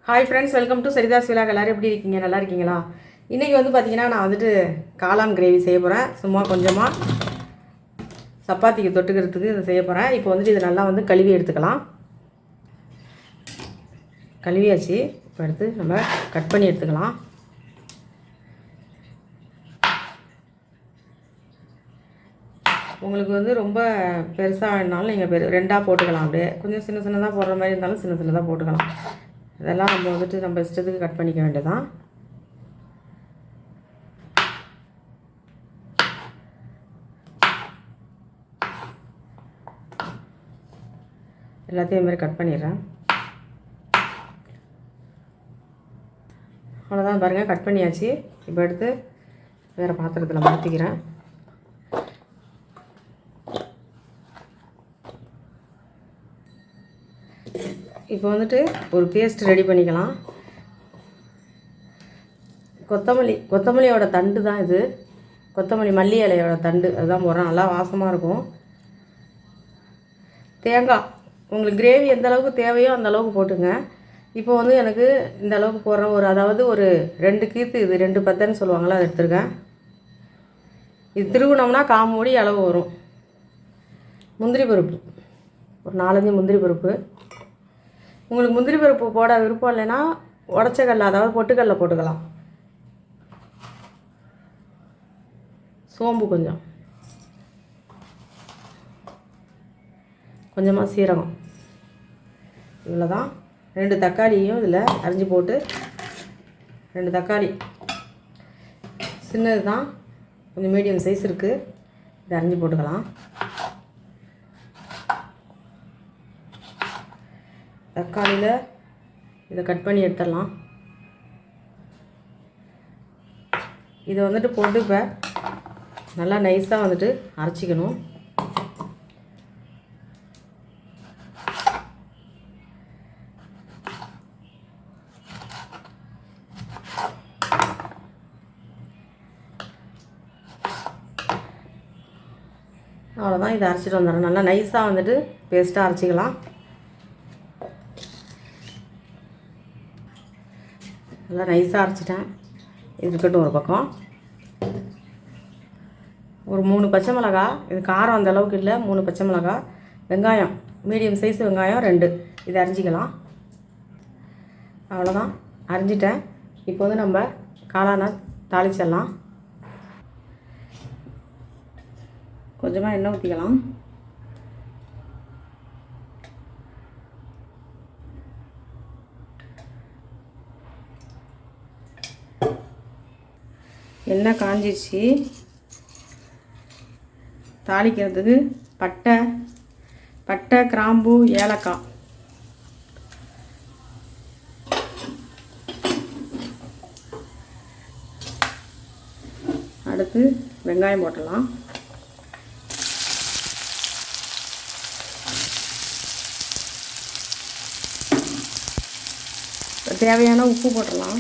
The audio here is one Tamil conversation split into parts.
Hi friends, welcome to Saritha's vlog. எல்லோரும் எப்படி இருக்கீங்க? நல்லா இருக்கீங்களா? இன்றைக்கி பார்த்தீங்கன்னா நான் காளான் கிரேவி செய்ய போகிறேன். சும்மா கொஞ்சமாக சப்பாத்திக்கு தொட்டுக்கிறதுக்கு இதை செய்ய போகிறேன். இப்போ இது நல்லா கழுவி எடுத்துக்கலாம். கழுவியாச்சு. இப்போ எடுத்து நம்ம கட் பண்ணி எடுத்துக்கலாம். உங்களுக்கு ரொம்ப பெருசாக வேணுனாலும் நீங்கள் ரெண்டாக போட்டுக்கலாம். அப்படியே கொஞ்சம் சின்ன சின்னதாக போடுற மாதிரி இருந்தாலும் சின்ன சின்னதாக போட்டுக்கலாம். இதெல்லாம் நம்ம நம்ம இஷ்டத்துக்கு கட் பண்ணிக்க வேண்டியதான். எல்லாத்தையும் மாதிரி கட் பண்ணிடுறேன். அவ்வளோதான், பாருங்கள், கட் பண்ணியாச்சு. இப்போ எடுத்து வேறு பாத்திரத்தில் மாற்றிக்கிறேன். இப்போ ஒரு பேஸ்ட் ரெடி பண்ணிக்கலாம். கொத்தமல்லியோட தண்டு தான் இது. கொத்தமல்லி மல்லி இலையோட தண்டு அதுதான் போடுறேன். நல்லா வாசமாக இருக்கும். தேங்காய் உங்களுக்கு கிரேவி எந்த அளவுக்கு தேவையோ அந்த அளவுக்கு போட்டுங்க. இப்போ எனக்கு இந்த அளவுக்கு போடுறேன். அதாவது ஒரு 2 கீத்து, இது 2 பத்தைன்னு சொல்லுவாங்களா, அதை எடுத்துருக்கேன். இது திருகுணம்னா காமூடி அளவு வரும். முந்திரி பருப்பு ஒரு 4-5 முந்திரி பருப்பு. உங்களுக்கு முந்திரி பருப்பு போட விருப்பம் இல்லைன்னா உடச்சக்கல்ல, அதாவது பொட்டுக்கல்ல போட்டுக்கலாம். சோம்பு கொஞ்சமாக சீரகம். இவ்வளோதான். 2 தக்காளியும் இதில் அரிஞ்சு போட்டு, 2 தக்காளி சின்னது தான், கொஞ்சம் மீடியம் சைஸ் இருக்குது, இதை அரிஞ்சு போட்டுக்கலாம். தக்காளியில் இதை கட் பண்ணி எடுத்துடலாம். இதை போட்டு இப்போ நல்லா நைஸாக அரைச்சிக்கணும். அவ்வளோதான், இதை அரைச்சிட்டு வந்துடுறேன். நல்லா நைஸாக பேஸ்ட்டாக அரைச்சிக்கலாம். நல்லா நைஸாக அரைச்சிட்டேன். இது இருக்கட்டும் ஒரு பக்கம். ஒரு 3 பச்சை மிளகா, இது காரம் அந்த அளவுக்கு இல்லை, 3 பச்சை மிளகா, வெங்காயம் மீடியம் சைஸ் வெங்காயம் 2, இதை அரிஞ்சிக்கலாம். அவ்வளோதான், அரிஞ்சிட்டேன். இப்போ நம்ம காளானை தாளிச்சிடலாம். கொஞ்சமாக எண்ணெய் ஊற்றிக்கலாம். எண்ணெய் காஞ்சிடுச்சு. தாளிக்கிறதுக்கு பட்டை, கிராம்பு, ஏலக்காய். அடுத்து வெங்காயம் போட்டலாம். தேவையான உப்பு போட்டுடலாம்.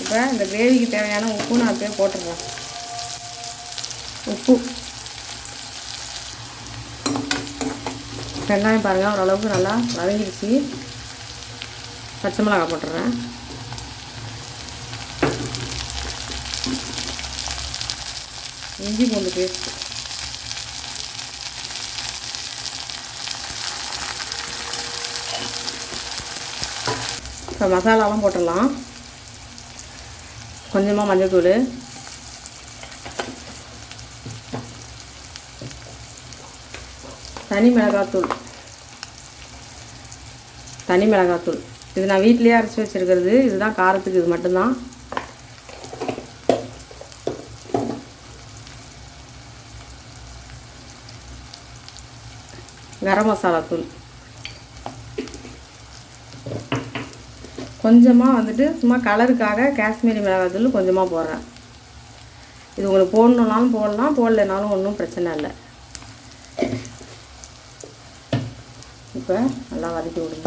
இப்போ இந்த கிரேவிக்கு தேவையான உப்பு நான் அப்படியே போட்டுடுறேன். உப்பு, வெங்காயம் பாருங்கள் ஓரளவுக்கு நல்லா வதங்கிடுச்சு. பச்சை மிளகாய் போட்டுடுறேன். இஞ்சி பூண்டு பேஸ்ட், இப்போ மசாலாலாம் போட்டுடலாம். கொஞ்சமாக மஞ்சள்தூள், தனி மிளகாத்தூள். இது நான் வீட்டிலேயே அரைச்சி வச்சுருக்கிறது. இதுதான் காரத்துக்கு, இது மட்டும்தான். கரம் மசாலா தூள் கொஞ்சமாக சும்மா கலருக்காக காஷ்மீரி மிளகாத்தூள் கொஞ்சமாக போடுறேன். இது உங்களுக்கு போடணுன்னாலும் போடலாம், போடலைனாலும் ஒன்றும் பிரச்சனை இல்லை. இப்போ நல்லா வதக்கி விடுங்க.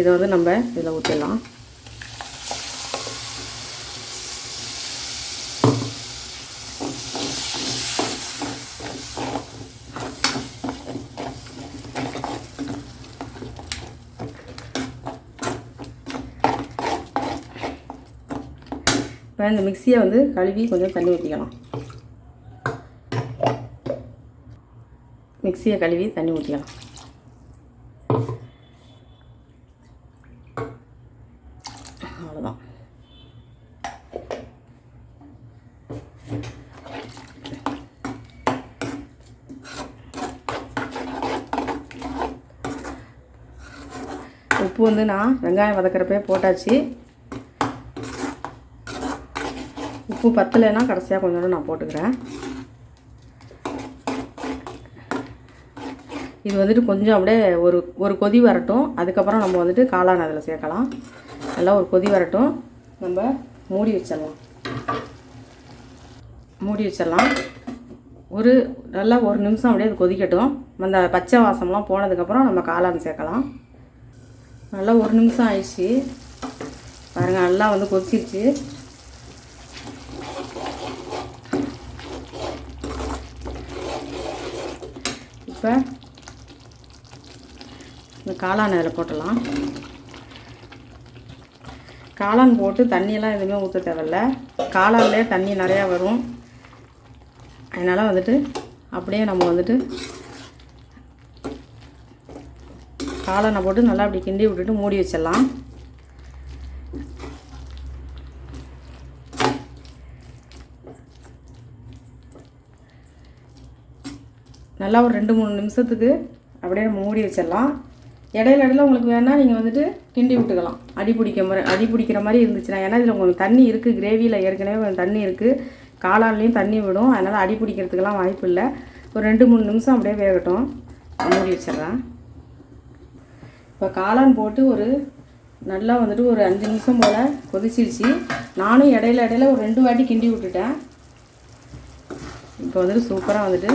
இதை நம்ம இதில் ஊற்றிடலாம். இப்போ இந்த மிக்சியை வந்து கழுவி கொஞ்சம் தண்ணி ஊற்றிக்கலாம். மிக்சியை கழுவி தண்ணி ஊற்றிக்கலாம். அவ்வளோதான். உப்பு வந்து நான் வெங்காயம் வதக்கிறப்பே போட்டாச்சு. உப்பு பத்தலைன்னா கடைசியாக கொஞ்சோண்டு நான் போட்டுக்கிறேன். இது வந்துட்டு கொஞ்சம் அப்படியே ஒரு கொதி வரட்டும். அதுக்கப்புறம் நம்ம வந்துட்டு காளான் அதில் சேர்க்கலாம். நல்லா ஒரு கொதி வரட்டும். நம்ம மூடி வச்சிடலாம். நல்லா ஒரு நிமிஷம் அப்படியே அது கொதிக்கட்டும். அந்த பச்சை வாசம்லாம் போனதுக்கப்புறம் நம்ம காளான் சேர்க்கலாம். நல்லா ஒரு நிமிஷம் ஆயிடுச்சு பாருங்கள். நல்லா வந்து கொதிச்சிருச்சு. இப்போ இந்த காளான் அதில் போட்டலாம். காளான் போட்டு தண்ணியெல்லாம் எதுவுமே ஊற்ற தேவையில்ல. காளான்லேயே தண்ணி நிறையா வரும். அதனால் வந்துட்டு அப்படியே நம்ம வந்துட்டு காளானை போட்டு நல்லா அப்படி கிண்டி விட்டுட்டு மூடி வச்சிடலாம். நல்லா ஒரு 2-3 நிமிஷத்துக்கு அப்படியே நம்ம மூடி வச்சிடலாம். இடையில உங்களுக்கு வேணால் நீங்கள் வந்துட்டு கிண்டி விட்டுக்கலாம். அடி பிடிக்கிற மாதிரி இருந்துச்சுன்னா. ஏன்னா இதில் உங்களுக்கு தண்ணி இருக்குது. கிரேவியில் ஏற்கனவே கொஞ்சம் தண்ணி இருக்குது. காளான்லேயும் தண்ணி விடும். அதனால் அடி பிடிக்கிறதுக்கெல்லாம் வாய்ப்பு இல்லை. ஒரு 2-3 நிமிஷம் அப்படியே வேகட்டும். மூடி வச்சிடறேன். இப்போ காளான் போட்டு நல்லா வந்துட்டு ஒரு 5 நிமிஷம் போல் கொதிச்சிருச்சு. நானும் இடையில ஒரு 2 வாட்டி கிண்டி விட்டுட்டேன். இப்போ வந்துட்டு சூப்பராக வந்துட்டு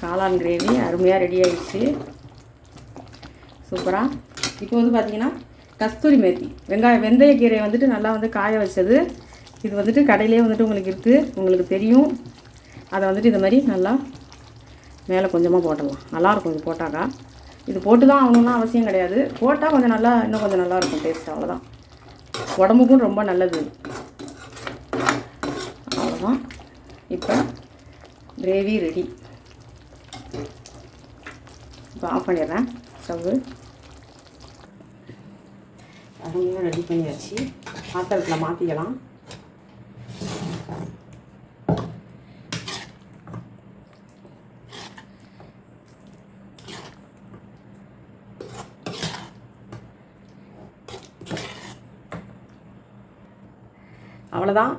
காளான் கிரேவி அருமையாக ரெடி ஆகிடுச்சு. சூப்பராக. இப்போ வந்து பார்த்திங்கன்னா கஸ்தூரி மேத்தி வெந்தயக்கீரை வந்துட்டு நல்லா வந்து காய வச்சது. இது வந்துட்டு கடையிலே வந்துட்டு உங்களுக்கு இருக்குது, உங்களுக்கு தெரியும். அதை வந்துட்டு இது மாதிரி நல்லா மேலே கொஞ்சமாக போட்டுடலாம். நல்லாயிருக்கும் இது போட்டாக்கா. இது போட்டு தான் ஆகணும்னா அவசியம் கிடையாது. போட்டால் கொஞ்சம் நல்லா இன்னும் கொஞ்சம் நல்லாயிருக்கும் டேஸ்ட். அவ்வளோதான். உடம்புக்கும் ரொம்ப நல்லது. அவ்வளோதான். இப்போ கிரேவி ரெடி. இப்போ ஆஃப் பண்ணிடுறேன் ஸ்டவ்வு. அருமையாக ரெடி பண்ணியாச்சு. பாத்திரத்தில் மாற்றிக்கலாம். அவ்வளோதான்.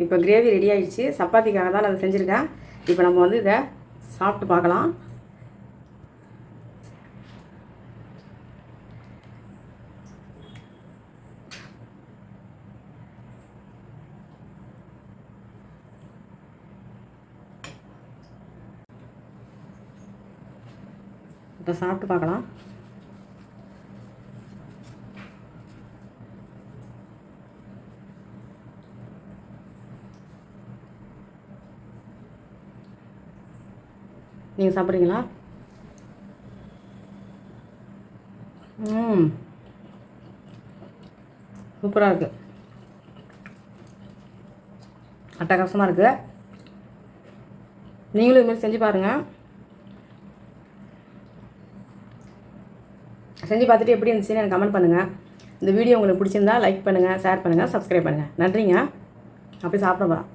இப்போ கிரேவி ரெடி ஆகிடுச்சு. சப்பாத்திக்காக தான் அதை செஞ்சுருக்கேன். இப்போ நம்ம வந்து இதை சாப்பிட்டு பார்க்கலாம். இப்போ சாப்பிட்டு பார்க்கலாம். நீங்கள் சாப்பிட்றீங்களா? சூப்பராக இருக்குது. அட்டகாசமாக இருக்குது. நீங்களும் இதுமாதிரி செஞ்சு பாருங்கள். செஞ்சு பார்த்துட்டு எப்படி இருந்துச்சுன்னு எனக்கு கமெண்ட் பண்ணுங்கள். இந்த வீடியோ உங்களுக்கு பிடிச்சிருந்தா லைக் பண்ணுங்கள், ஷேர் பண்ணுங்கள், சப்ஸ்கிரைப் பண்ணுங்கள். நன்றிங்க. அப்படி சாப்பிட போகிறேன்.